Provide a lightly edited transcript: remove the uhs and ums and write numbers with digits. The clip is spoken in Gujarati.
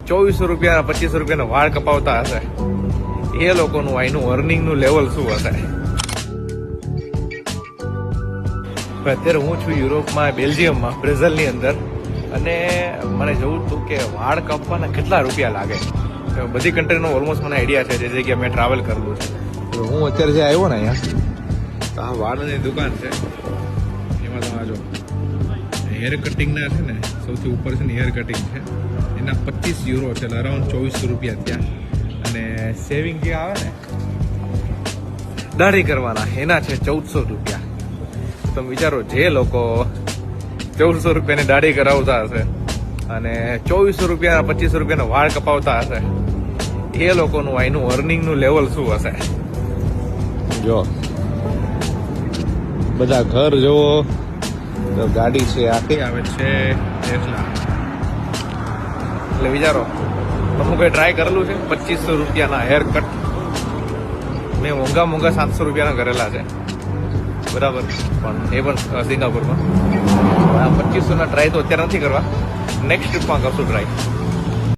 2400 રૂપિયા 2500 રૂપિયાના વાળ કપાવતા હશે, એ લોકોનું અહીંનું અર્નિંગનું લેવલ શું હશે? અત્યારે હું છું યુરોપમાં, બેલ્જિયમમાં, બ્રેઝિલની અંદર, અને મને જોવું હતું કે વાળ કાપવાના કેટલા રૂપિયા લાગે. બધી કન્ટ્રીનો ઓલમોસ્ટ મને આઈડિયા છે, જે જગ્યાએ મેં ટ્રાવેલ કરેલું છે. તો હું અત્યારે જે આવ્યો ને અહીંયા, તો આ વાળની દુકાન છે. એમાં તમે જો હેર કટિંગના છે ને, સૌથી ઉપર છે ને હેર કટિંગ છે, એના 25 યુરો છે, એટલે અરાઉન્ડ 2400 રૂપિયા ત્યાં. અને સેવિંગ જે આવે ને, દાઢી કરવાના, એના છે 1400 રૂપિયા. તમે વિચારો, જે લોકો 1400 રૂપિયાની દાઢી કરાવતા હશે અને 2400 રૂપિયા 2500 રૂપિયાના વાળ કપાવતા હશે, એ લોકોનું અહીંનું અર્નિંગનું લેવલ શું હશે? જો બધા ઘર જોવો, ગાડી છે, આખી આવે છે ટેસ્લા. એટલે વિચારો, તમે કઈ ટ્રાય કરેલું છે? 2500 રૂપિયાના હેર કટ મેં મોંઘા 700 રૂપિયાના કરેલા છે, બરાબર, પણ એ પણ સિંગાપુરમાં. આ 2500ના ટ્રાય તો અત્યારે નથી કરવા, નેક્સ્ટ ટ્રીપમાં કરશું ટ્રાય.